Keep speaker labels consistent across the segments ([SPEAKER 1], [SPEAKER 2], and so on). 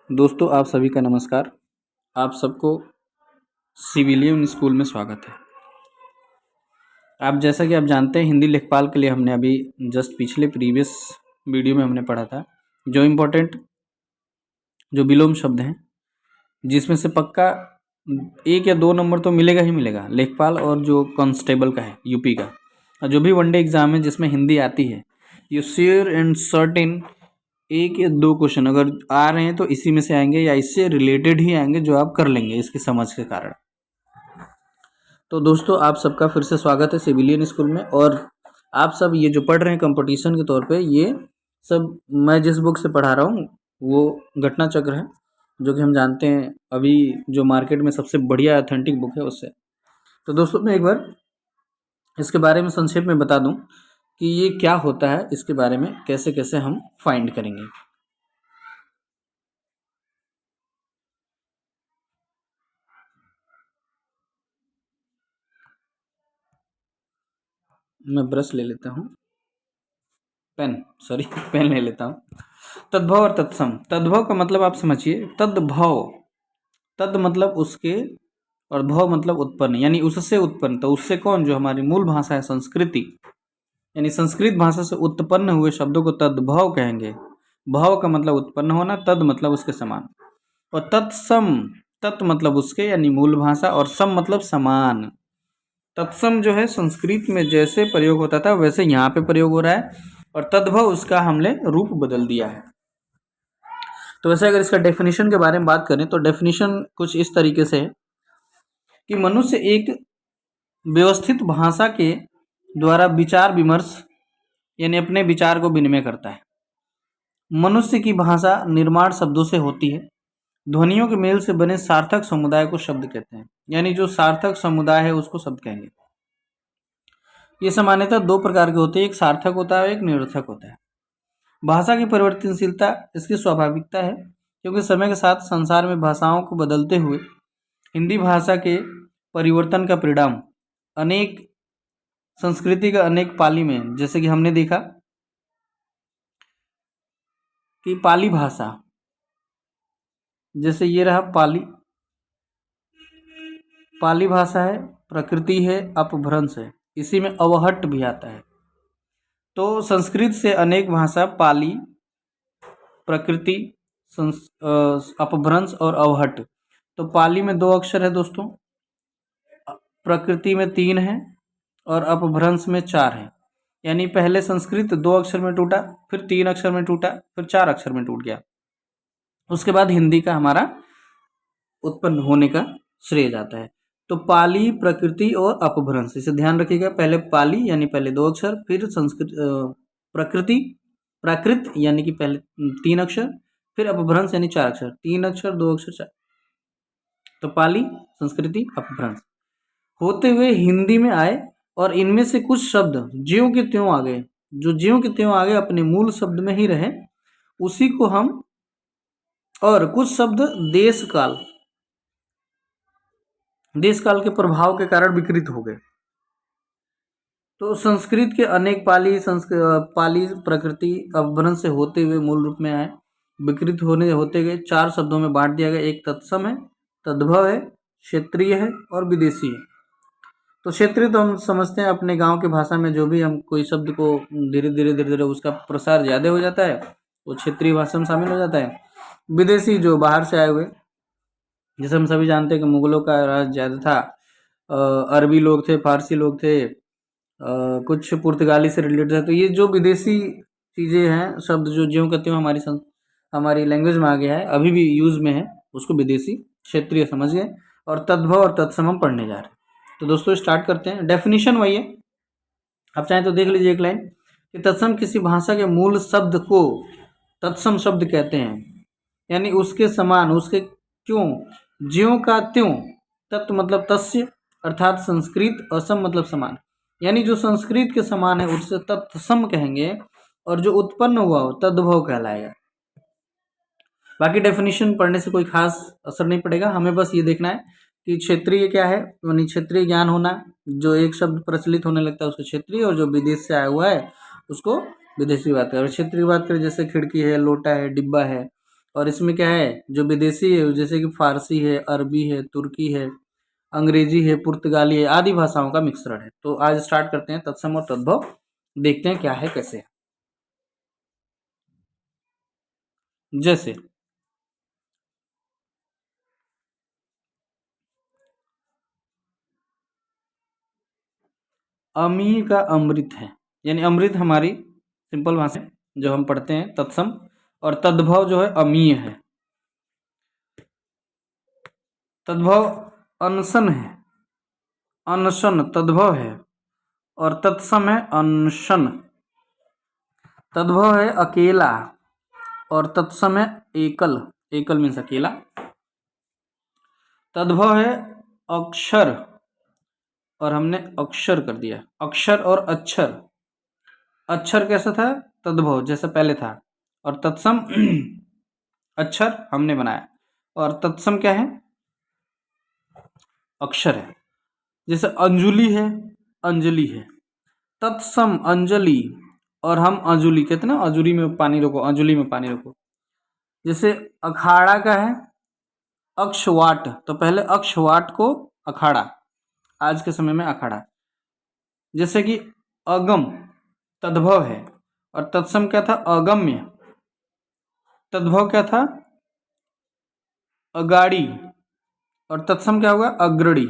[SPEAKER 1] दोस्तों आप सभी का नमस्कार। आप सबको सिविलियन स्कूल में स्वागत है। आप जैसा कि आप जानते हैं हिंदी लेखपाल के लिए हमने अभी जस्ट पिछले प्रीवियस वीडियो में हमने पढ़ा था जो इम्पोर्टेंट जो विलोम शब्द हैं जिसमें से पक्का 1 या 2 नंबर तो मिलेगा ही मिलेगा, लेखपाल और जो कांस्टेबल का है यूपी का, और जो भी वनडे एग्जाम है जिसमें हिंदी आती है, ये श्योर एंड सर्टेन 1 या 2 क्वेश्चन अगर आ रहे हैं तो इसी में से आएंगे या इससे रिलेटेड ही आएंगे जो आप कर लेंगे इसकी समझ के कारण। तो दोस्तों आप सबका फिर से स्वागत है सिविलियन स्कूल में। और आप सब ये जो पढ़ रहे हैं कंपटीशन के तौर पे, ये सब मैं जिस बुक से पढ़ा रहा हूँ वो घटना चक्र है, जो कि हम जानते हैं अभी जो मार्केट में सबसे बढ़िया ऑथेंटिक बुक है उससे। तो दोस्तों मैं एक बार इसके बारे में संक्षेप में बता दूं कि ये क्या होता है, इसके बारे में कैसे कैसे हम फाइंड करेंगे। मैं ब्रश ले लेता हूँ, पेन ले लेता हूँ। तद्भव और तत्सम। तद्भव का मतलब आप समझिए, तद्भव, तद मतलब उसके और भव मतलब उत्पन्न, यानी उससे उत्पन्न। तो उससे कौन, जो हमारी मूल भाषा है संस्कृति, यानी संस्कृत भाषा से उत्पन्न हुए शब्दों को तद्भव कहेंगे। भव का मतलब उत्पन्न होना, तद मतलब उसके समान, और तत्सम, तत् मतलब उसके यानी मूल भाषा, और सम मतलब समान। तत्सम जो है संस्कृत में जैसे प्रयोग होता था वैसे यहाँ पे प्रयोग हो रहा है, और तद्भव उसका हमने रूप बदल दिया है। तो वैसे अगर इसका डेफिनेशन के बारे में बात करें तो डेफिनेशन कुछ इस तरीके से है कि मनुष्य एक व्यवस्थित भाषा के द्वारा विचार विमर्श यानी अपने विचार को विनिमय करता है। मनुष्य की भाषा निर्माण शब्दों से होती है। ध्वनियों के मेल से बने सार्थक समुदाय को शब्द कहते हैं, यानी जो सार्थक समुदाय है उसको शब्द कहेंगे। ये सामान्यतः 2 प्रकार के होते हैं, एक सार्थक होता है और एक निरर्थक होता है। भाषा की परिवर्तनशीलता इसकी स्वाभाविकता है, क्योंकि समय के साथ संसार में भाषाओं को बदलते हुए हिंदी भाषा के परिवर्तन का परिणाम अनेक संस्कृति का अनेक पाली में, जैसे कि हमने देखा कि पाली भाषा, जैसे ये रहा पाली, पाली भाषा है, प्रकृति है, अपभ्रंश है, इसी में अवहट्ट भी आता है। तो संस्कृत से अनेक भाषा पाली, प्रकृति, अपभ्रंश और अवहट्ट। तो पाली में 2 अक्षर है दोस्तों, प्रकृति में 3 है और अपभ्रंश में 4 है। यानी पहले संस्कृत 2 अक्षर में टूटा, फिर 3 अक्षर में टूटा, फिर 4 अक्षर में टूट गया। उसके बाद हिंदी का हमारा उत्पन्न होने का श्रेय जाता है। तो पाली, प्रकृति और अपभ्रंश, इसे ध्यान रखिएगा। पहले पाली यानी पहले 2 अक्षर, फिर संस्कृत प्रकृति, प्राकृत यानी कि पहले 3 अक्षर, फिर अपभ्रंश यानी 4 अक्षर, 3 अक्षर 2 अक्षर 4। तो पाली, संस्कृति, अपभ्रंश होते हुए हिंदी में आए, और इनमें से कुछ शब्द ज्यों के त्यों आ गए। जो ज्यों के त्यों आ गए अपने मूल शब्द में ही रहे, उसी को हम, और कुछ शब्द देश काल के प्रभाव के कारण विकृत हो गए। तो संस्कृत के अनेक पाली, प्रकृति, अपभ्रंश से होते हुए मूल रूप में आए, विकृत होते गए। 4 शब्दों में बांट दिया गया। एक तत्सम है, तद्भव है, क्षेत्रीय है और विदेशी है। तो क्षेत्रीय तो हम समझते हैं अपने गांव की भाषा में, जो भी हम कोई शब्द को धीरे धीरे उसका प्रसार ज़्यादा हो जाता है वो क्षेत्रीय भाषा में शामिल हो जाता है। विदेशी जो बाहर से आए हुए, जैसे हम सभी जानते हैं कि मुगलों का राज ज़्यादा था, अरबी लोग थे, फारसी लोग थे, कुछ पुर्तगाली से रिलेटेड है। तो ये जो विदेशी चीज़ें हैं, शब्द जो ज्यों कहते हो हमारी लैंग्वेज में आ गया है, अभी भी यूज़ में है, उसको विदेशी क्षेत्रीय समझ गए। और तद्भव और तत्सम हम पढ़ने जा रहे हैं। तो दोस्तों स्टार्ट करते हैं। डेफिनेशन वही है, आप चाहें तो देख लीजिए एक लाइन कि तत्सम किसी भाषा के मूल शब्द को तत्सम शब्द कहते हैं, यानी उसके समान, उसके क्यों, ज्यों का त्यों। तत् मतलब तस्य, अर्थात संस्कृत, असम मतलब समान, यानी जो संस्कृत के समान है उससे तत्सम कहेंगे, और जो उत्पन्न हुआ हो तद्भव कहलाएगा। बाकी डेफिनेशन पढ़ने से कोई खास असर नहीं पड़ेगा, हमें बस ये देखना है कि क्षेत्रीय क्या है, यानी क्षेत्रीय ज्ञान होना। जो एक शब्द प्रचलित होने लगता है उसको क्षेत्रीय, और जो विदेश से आया हुआ है उसको विदेशी बात करें। क्षेत्रीय बात करें जैसे खिड़की है, लोटा है, डिब्बा है, और इसमें क्या है, जो विदेशी है जैसे कि फारसी है, अरबी है, तुर्की है, अंग्रेजी है, पुर्तगाली है, आदि भाषाओं का मिश्रण है। तो आज स्टार्ट करते हैं तत्सम और तद्भव, देखते हैं क्या है कैसे है। जैसे अमी का अमृत है, यानी अमृत हमारी सिंपल भाषा है जो हम पढ़ते हैं तत्सम, और तद्भव जो है अमीय है। तद्भव अनशन है, अनशन तद्भव है, और तत्सम है अनशन। तद्भव है अकेला और तत्सम है एकल, एकल मीन्स अकेला। तद्भव है अक्षर और हमने अक्षर कर दिया, अक्षर और अक्षर। अक्षर कैसा था, तद्भव जैसा पहले था, और तत्सम अक्षर हमने बनाया, और तत्सम क्या है, अक्षर है। जैसे अंजुली है, अंजलि है, तत्सम अंजलि, और हम अंजुली कहते ना, अंजुली में पानी रखो, अंजुली में पानी रखो। जैसे अखाड़ा का है अक्षवाट, तो पहले अक्षवाट को अखाड़ा, आज के समय में अखाड़ा। जैसे कि अगम तद्भव है, और तत्सम क्या था, अगम्य। तद्भव क्या था, अगाड़ी, और तत्सम क्या होगा, अग्रणी।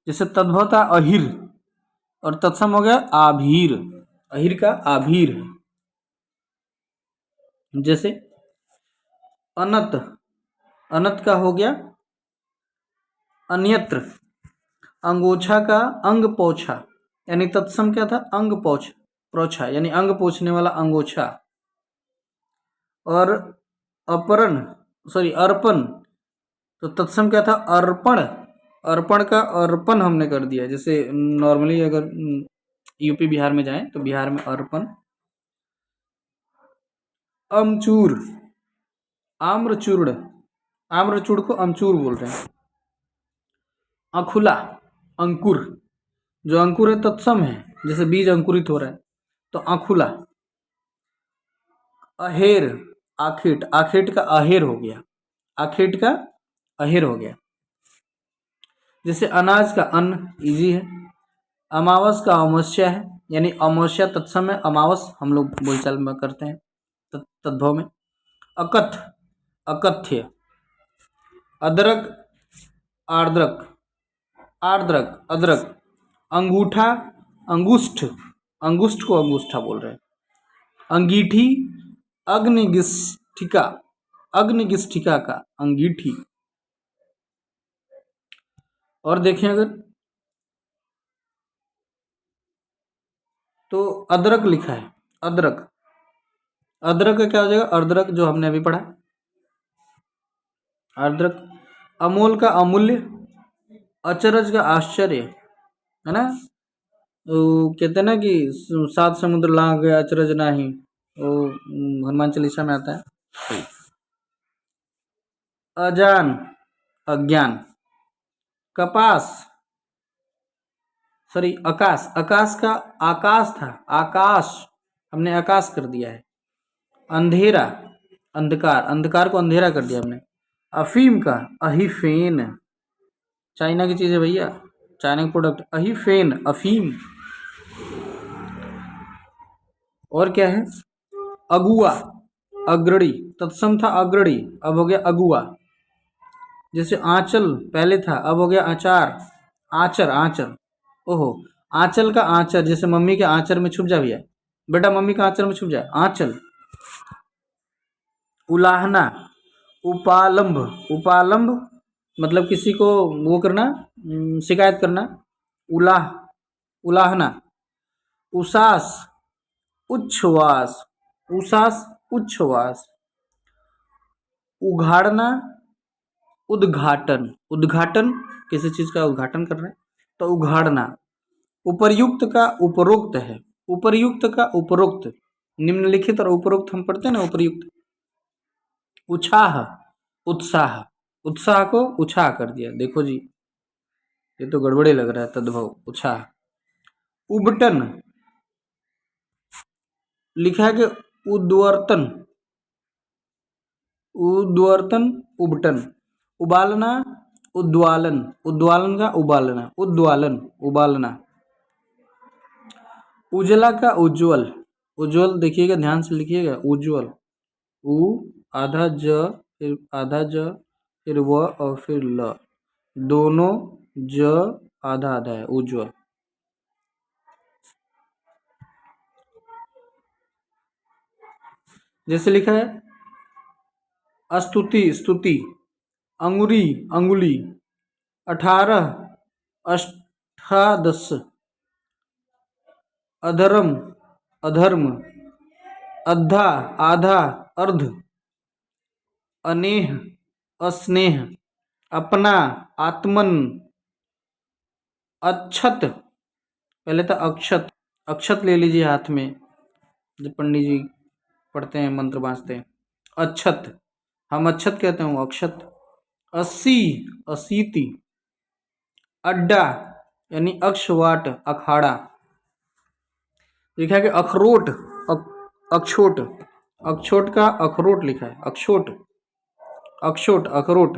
[SPEAKER 1] जैसे तद्भव था अहिर, और तत्सम हो गया आभीर, अहिर का आभीर है। जैसे अनत, अनत का हो गया अन्यत्र, अंगोछा का अंग पोछा, यानी तत्सम क्या था, अंग पोछ, प्रोछा यानी अंग पोछने वाला अंगोछा। और अपरण, सॉरी अर्पण, तो तत्सम क्या था, अर्पण, अर्पण का अर्पण हमने कर दिया। जैसे नॉर्मली अगर यूपी बिहार में जाएं तो बिहार में अर्पण। अमचूर, आम्रचूर्ण, आम्रचूर्ण को अमचूर बोल रहे हैं। अखुला, अंकुर, जो अंकुर है तत्सम है, जैसे बीज अंकुरित हो रहा है तो अखुला। अहेर, आखेट, आखेट का अहेर हो गया, आखेट का अहेर हो गया। जैसे अनाज का अन्न, इजी है। अमावस का अमावस्या है, यानी अमावस्या तत्सम है, अमावस हम लोग बोलचाल में करते हैं तद्भव में। अकथ, अकथ्य। अदरक, आर्द्रक, आर्द्रक, अदरक। अंगूठा, अंगुष्ठ, अंगुष्ठ को अंगूष्ठा बोल रहे हैं। अंगीठी, अग्निगिष्ठिका, अग्निगिष्ठिका का अंगीठी। और देखें अगर तो अदरक लिखा है, अदरक, अदरक का क्या हो जाएगा, अर्द्रक जो हमने अभी पढ़ा, अर्द्रक। अमोल का अमूल्य, अचरज का आश्चर्य, है ना। तो कहते हैं ना कि सात समुद्र लांघ गए अचरज नाही, वो हनुमान चालीसा में आता है। अजान, अज्ञान। कपास, सॉरी आकाश, आकाश का आकाश था, आकाश हमने आकाश कर दिया है। अंधेरा, अंधकार, अंधकार को अंधेरा कर दिया हमने। अफीम का अहिफेन, चाइना की चीज है भैया, चाइना का प्रोडक्ट, अहिफेन, अफीम। और क्या है, अगुआ, अग्रणी, तत्सम था अग्रणी, अब हो गया अगुआ। जैसे आंचल पहले था, अब हो गया आचार, आचर, आंचल, ओहो, आंचल का आंचर, जैसे मम्मी के आंचर में छुप जा भैया, बेटा मम्मी का आंचल में छुप जाए, आंचल। उलाहना, उपालंब, उपालंब मतलब किसी को वो करना, शिकायत करना, उलाह, उलाहना। उसास, उच्छ्वास, उसास, उच्छ्वास। उघाड़ना, उद्घाटन, उद्घाटन किसी चीज का उद्घाटन कर रहे हैं तो उघाड़ना। उपर्युक्त का उपरोक्त है, उपर्युक्त का उपरोक्त, निम्नलिखित और उपरोक्त हम पढ़ते हैं ना, उपर्युक्त। उछाह, उत्साह, उत्साह को उछाह कर दिया, देखो जी ये तो गड़बड़े लग रहा है, तद्भव उछाह। उबटन, लिखा है कि उद्वर्तन, उद्वर्तन उबटन, उबालना उद्वालन, उद्वालन का उबालना, उद्वालन उबालना। उजला का उज्ज्वल, उज्ज्वल देखिएगा ध्यान से लिखिएगा, उज्ज्वल, उ आधा ज फिर आधा ज फिर व और फिर ल, दोनों ज आधा आधा है, उज्ज्वल। जैसे लिखा है स्तुति स्तुति, अंगुरी अंगुली, 18 अष्टादश, अधर्म अधर्म, अद्धा आधा अर्ध, अनेह अस्नेह, अपना आत्मन, अक्षत, पहले था अक्षत, अक्षत ले लीजिए हाथ में जब पंडित जी पढ़ते हैं मंत्र बांचते हैं, अक्षत, हम अक्षत कहते हैं वो अक्षत। 80 अशीति, अड्डा यानी अक्षवाट अखाड़ा, लिखा है कि अखरोट अक्षोट, अक्षोट का अखरोट लिखा है, अक्षोट अक्षोट अखरोट।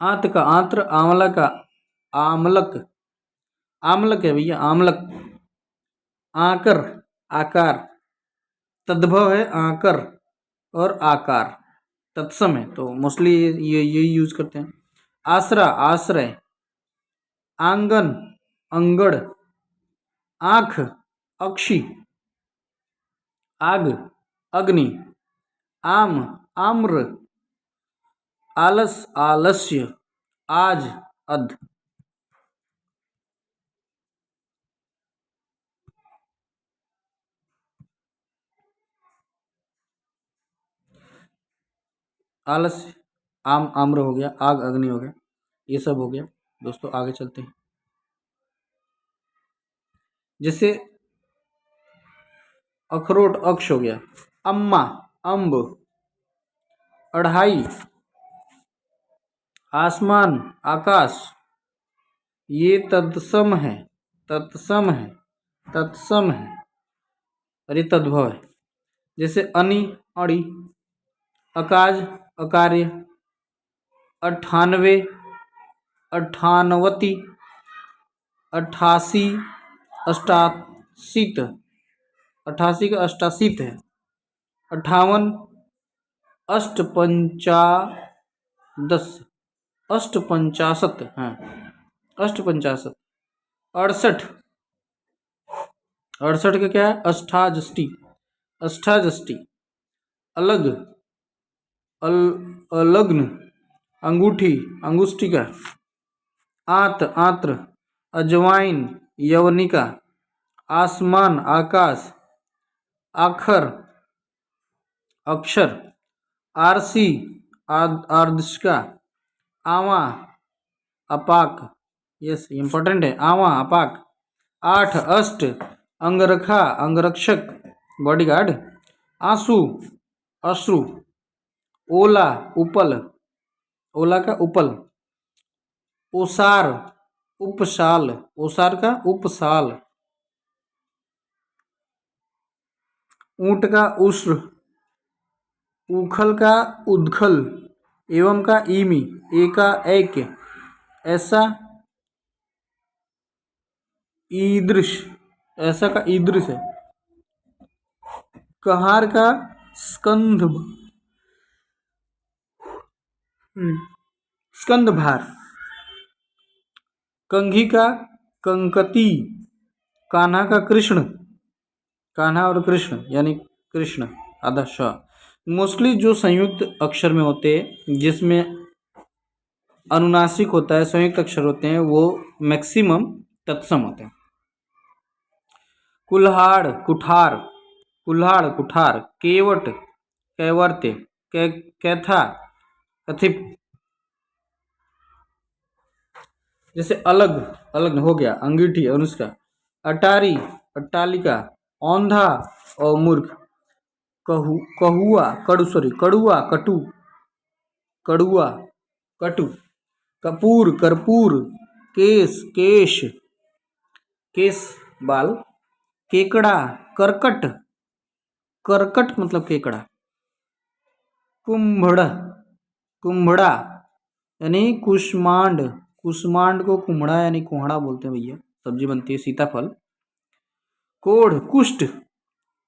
[SPEAKER 1] आंत का आंत्र, आंवला का आमलक, आमलक है भैया आमलक। आकर आकार, तद्भव है आकर और आकार, तत्सम है तो मोस्टली ये यही यूज करते हैं। आसरा आश्रय, आंगन अंगड़, आँख अक्षी, आग अग्नि, आम आम्र, आलस आलस्य, आज अध। आलस्य आम आम्र हो गया, आग अग्नि हो गया, ये सब हो गया। दोस्तों आगे चलते हैं। जैसे अखरोट अक्ष हो गया, अम्मा अम्ब, अढ़ाई आसमान आकाश, ये तत्सम है तत्सम है तत्सम है और ये तद्भव है। जैसे अनि अड़ी, अकाज अकार्य, 98 अट्ठानवती, 88 अष्टाशीत, 88 का अष्टाशीत है, 58 अष्टपंचादश, अष्टपंचाशत, हाँ अष्टपंचाशत। 68 68 का क्या है, अष्टाजष्टी, अष्टाजष्टी। अलग अलग्न, अंगूठी अंगुष्ठिका, आंत आंत्र, अजवाइन यवनिका, आसमान आकाश, आखर अक्षर, आरसी आर्दशिका, आवा अपाक, यस इंपॉर्टेंट है, आवा अपाक। 8 अष्ट अंगरखा अंगरक्षक बॉडीगार्ड, आंसू अश्रु, ओला उपल, ओला का उपल, ओसार उपसाल, ओसार का उपसाल, ऊंट का उष्र, उखल का उद्खल, एवं का ईमी, ए का ऐक्य, ऐसा ईदृश, ऐसा का ईदृश है। कहार का स्कंध स्कंद भार, कंघी का कंकती, कान्हा का कृष्ण, कान्हा और कृष्ण यानी कृष्ण आधा श। मोस्टली जो संयुक्त अक्षर में होते हैं जिसमें अनुनासिक होता है, संयुक्त अक्षर होते हैं, वो मैक्सिमम तत्सम होते हैं। कुल्हाड़ कुठार, कुल्हाड़ कुठार, केवट कैवर्त्य, कैथा कथिप। जैसे अलग अलग हो गया, अंगीठी अनुष्का, अटारी अट्टालिका, औंधा और मूर्ख, कहुआ कड़ू सॉरी कड़ुआ कटु, कड़ुआ कटु, कपूर कर्पूर, केस केश, केस बाल, केकड़ा करकट, करकट मतलब केकड़ा, कुम्भड़, कुम्भड़ा यानी कुष्मांड, कुष्मांड को कुम्भड़ा यानी कोहड़ा बोलते हैं भैया, सब्जी बनती है। सीताफल। कोढ़, कुष्ठ।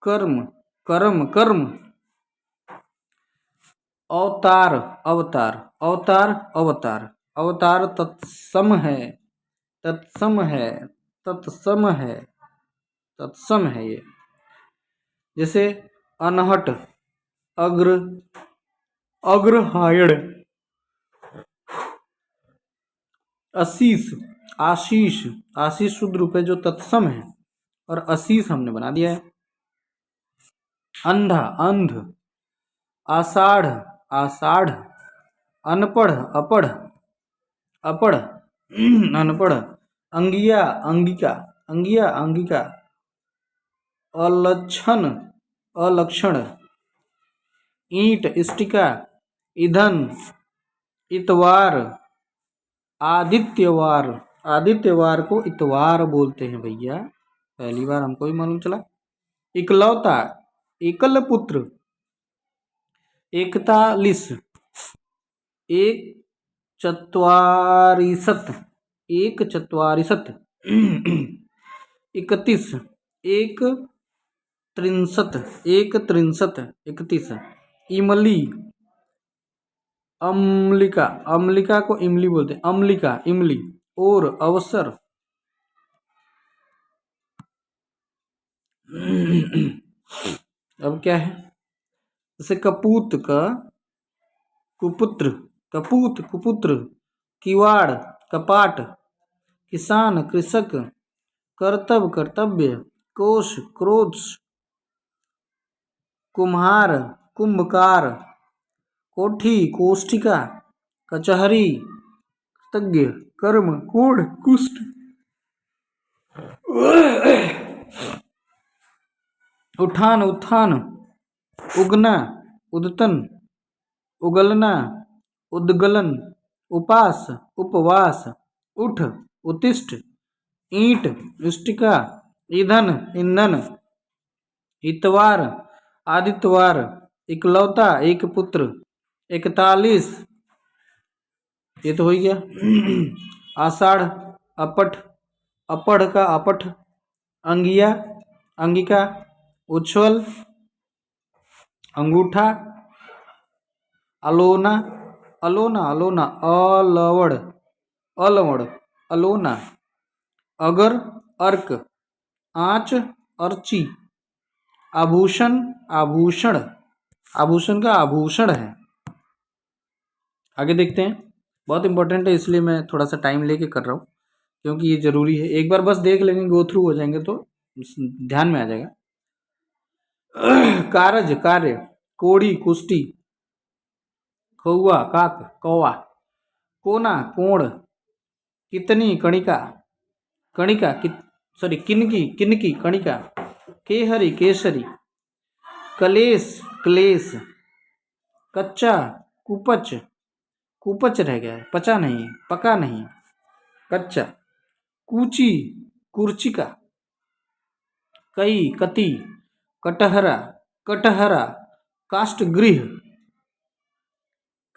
[SPEAKER 1] कर्म, कर्म, कर्म। अवतार, अवतार, अवतार, अवतार, अवतार तत्सम है, तत्सम है, तत्सम है, तत्सम है ये। जैसे अनहट, अग्र, अग्रहायण। आशीष, आशीष, आशीष शुद्ध रूप है जो तत्सम है, और आशीष हमने बना दिया है। अंधा, अंध। आषाढ़, आषाढ़। अनपढ़, अपढ़, अपढ़, अनपढ़। अंगिया, अंगिका, अंगिया, अंगिका। अलक्षण, अलक्षण। ईंट, इष्टिका। ईंधन, इतवार। आदित्यवार, आदित्यवार को इतवार बोलते हैं भैया, पहली बार हमको भी मालूम चला। इकलौता, एकल पुत्र। इकतालीस, एक चत्वारिशत, एक चत्वारिशत। 31, एक त्रिंशत, एक त्रिंशत, 31। इमली, अम्लिका, अम्लिका को इमली बोलते हैं, अम्लिका, इमली। और अवसर। अब क्या है, जैसे कपूत का कुपुत्र, कपूत, कुपुत्र। किवाड़, कपाट। किसान, कृषक। कर्तव्य, कर्तव्य। कोश, क्रोध। कुम्हार, कुंभकार। कोठी, कोष्ठिका। कचहरी, कृतज्ञ। कर्म, कोढ़, कुष्ठ। उठान, उत्थान। उगना, उद्तन। उगलना, उद्गलन। उपास, उपवास। उठ, उत्तिष्ठ। ईंट, इष्टिका। ईंधन, ईंधन। इतवार, आदित्यवार। इकलौता, एक पुत्र। 41, ये तो हो ही गया। आषाढ़, अपठ, अपढ़ का अपठ। अंगिया, अंगिका। उच्छ्वल, अंगूठा। अलोना, अलोना, अलोना। अलवड़, अलवड़, अलोना। अगर, अर्क। आँच, अर्ची। आभूषण, आभूषण, आभूषण का आभूषण है। आगे देखते हैं, बहुत इंपॉर्टेंट है इसलिए मैं थोड़ा सा टाइम लेके कर रहा हूँ, क्योंकि ये जरूरी है। एक बार बस देख लेंगे, गो थ्रू हो जाएंगे तो ध्यान में आ जाएगा। कारज, कार्य। कोड़ी, कुष्टी। कौआ, काक, कौवा। कोना, कोण। कितनी, कणिका, कणिका, सॉरी किनकी, किनकी, कणिका। केहरी, केसरी। कलेश, क्लेश। कच्चा, कुपच, कुपच रह गया है, पचा नहीं, पका नहीं, कच्चा। कूची, कुर्चिका। कई, कति। कटहरा, कटहरा। काष्ठगृह,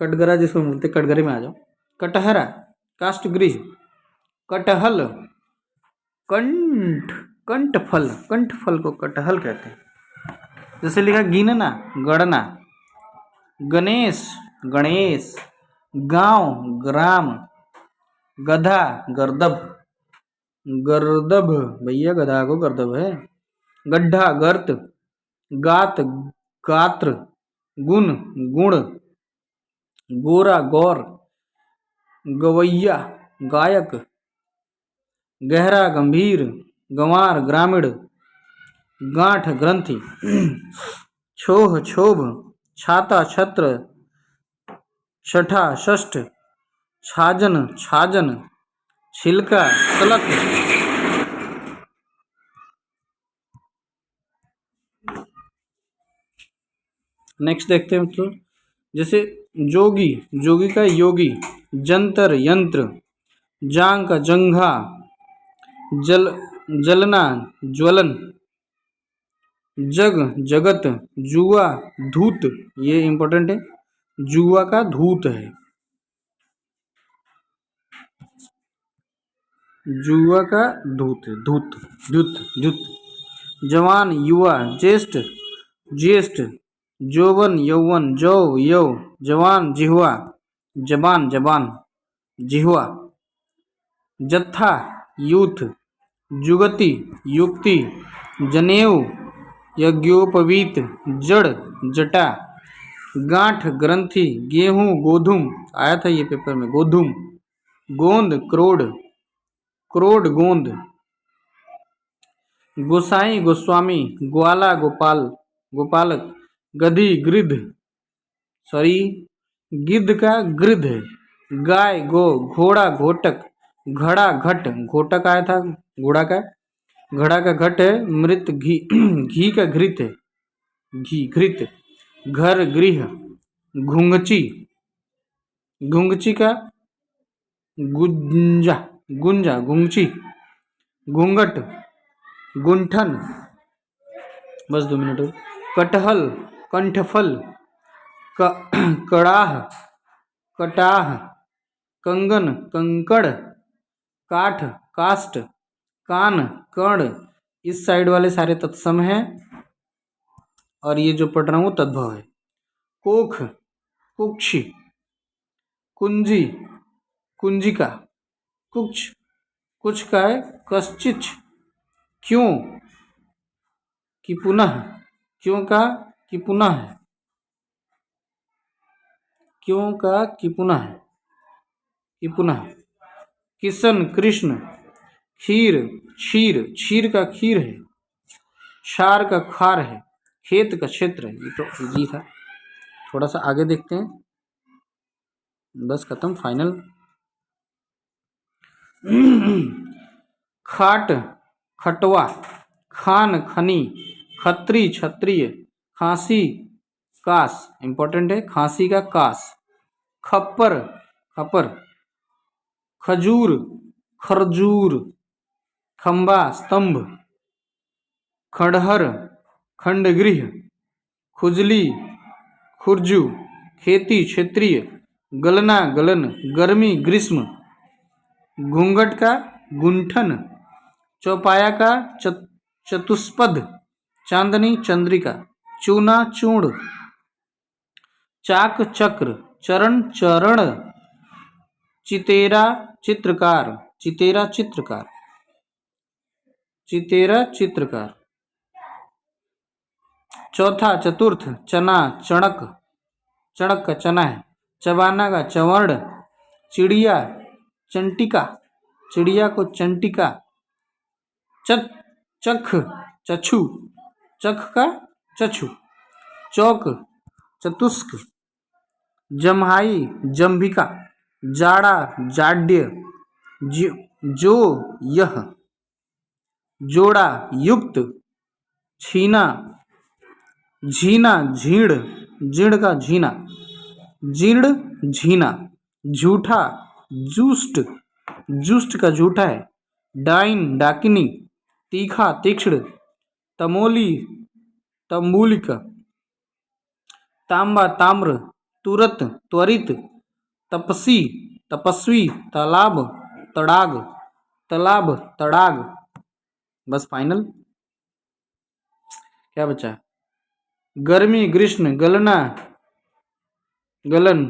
[SPEAKER 1] कटघरा जिसको बोलते, कटघरे में आ जाओ। कटहरा, काष्ठगृह। कटहल, कंठ, कंठफल, कंठफल को कटहल कहते हैं। जैसे लिखा गिनना, गणना। गणेश, गणेश। गांव, ग्राम। गधा, गर्दभ, गर्दभ भैया, गधा को गर्दभ है। गड्ढा, गर्त। गात, गात्र। गुण, गुण। गोरा, गौर। गवैया, गायक। गहरा, गंभीर। गंवार, ग्रामीण। गांठ, ग्रंथि। छोह, क्षोभ। छाता, छत्र। छठा, षष्ठ। छाजन, छाजन। छिलका, तलक। नेक्स्ट देखते हैं तो, जैसे जोगी, जोगी का योगी। जंतर, यंत्र। जांग का जंघा। जल, जलना, ज्वलन। जग, जगत। जुआ, धूत, ये इंपॉर्टेंट है। जुआ का धूत है। जुआ का धूत है, धूत धूत धूत। जवान युवा, ज्येष्ठ ज्येष्ठ, जौवन यौवन, जौ यौ, जवान जिह्वा, जबान जबान, जिह्वा। जत्था यूथ, जुगति युक्ति, जनेऊ यज्ञोपवीत, जड़ जटा। गांठ ग्रंथि, गेहूं गोधुम, आया था ये पेपर में, गोधुम। गोंद क्रोड, क्रोड गोंद। गोसाई गोस्वामी, ग्वाला गोपाल, गोपालक। गधी गृध, सॉरी गिद्ध का गृध है। गाय गो, घोड़ा घोटक, घड़ा घट, घोटक आया था घोड़ा का, घड़ा का घट है। मृत घी, घी का घृत है, घी घृत। घर गृह, घुंगची, घुंगची का गुंजा, गुंजा गुंगची। घूंघट, गुंठन, बस 2 मिनट और। कटहल, कंठफल, कड़ाह, कटाह। कंगन, कंकड़, काठ, काष्ट। कान, कर्ण। इस साइड वाले सारे तत्सम हैं और ये जो पढ़ रहा हूँ तद्भव है। कोख, कुक्षि। कुंजी, कुंजिका। कुछ, कुछ का है कश्चिच। क्यों कि पुनः, क्यों का कि पुनः है, क्यों का कि पुनः है, कि पुनः। किशन, कृष्ण। खीर, क्षीर, क्षीर का खीर है। क्षार का खार है। खेत का क्षेत्र है। ये तो इजी था, थोड़ा सा आगे देखते हैं, बस खत्म, फाइनल। खाट, खटवा। खान, खनी। खत्री, क्षत्रिय। खांसी, कास, इंपॉर्टेंट है, खांसी का कास। खप्पर, खपर। खजूर, खरजूर। खंबा, स्तंभ। खंडहर, खंडगृह। खुजली, खुरजू। खेती, क्षेत्रीय। गलना, गलन। गर्मी, ग्रीष्म। घूंघट का गुंठन। चौपाया का चतुष्पद। चांदनी, चंद्रिका। चूना, चूर्ण। चाक, चक्र। चरण, चरण। चितेरा, चित्रकार। चितेरा, चित्रकार। चितेरा, चित्रकार। चौथा, चतुर्थ। चना, चणक। चणक का चना है। चबाना का चवर्ण। चिड़िया, चंटिका। चिड़िया को चंटिका। चख, चक्षु। चख का चक्षु। चौक, चतुष्क। जम्हाई, जंभिका। जाड़ा, जाड्य। जो यह। जोड़ा, युक्त। छीना, झीना, झीण। जीर्ण का झीना। जीर्ण, झीना। झूठा, जुष्ट। जुष्ट का झूठा है। डाइन, डाकिनी। तीखा, तीक्ष्ण। तमोली, तंबूलिका। तांबा, ताम्र। तुरत, त्वरित। तपसी, तपस्वी। तालाब, तड़ाग। तालाब, तड़ाग। बस फाइनल। क्या बचा? गर्मी, ग्रीष्म। गलना, गलन।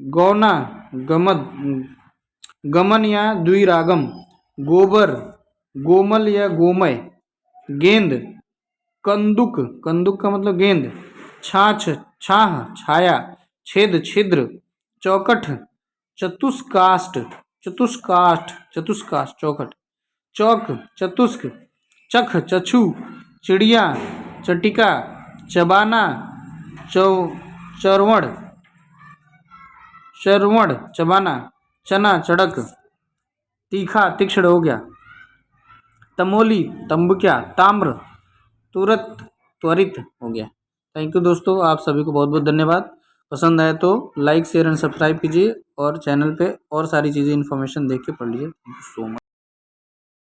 [SPEAKER 1] गौना, गमन, गमन या द्विरागम। गोबर, गोमल या गोमय। गेंद, कंदुक। कंदुक का मतलब गेंद। छाछ, छाह, छाया। छेद, छिद्र। चौकठ, चतुष्काष्ठ। चतुष्काष्ठ, चतुष्काष्ठ, चौखट। चौक, चतुष्क। चख, चक्षु। चिड़िया, चटिका। चबाना, चरवण, चरवण, चबाना। चना, चड़क। तीखा, तीक्ष्ण हो गया। तमोली, तंबुक्या। ताम्र, तुरत, त्वरित हो गया। थैंक यू दोस्तों, आप सभी को बहुत बहुत धन्यवाद। पसंद आए तो लाइक शेयर एंड सब्सक्राइब कीजिए और चैनल पे और सारी चीज़ें इन्फॉर्मेशन देख के पढ़ लीजिए। Thank you so much.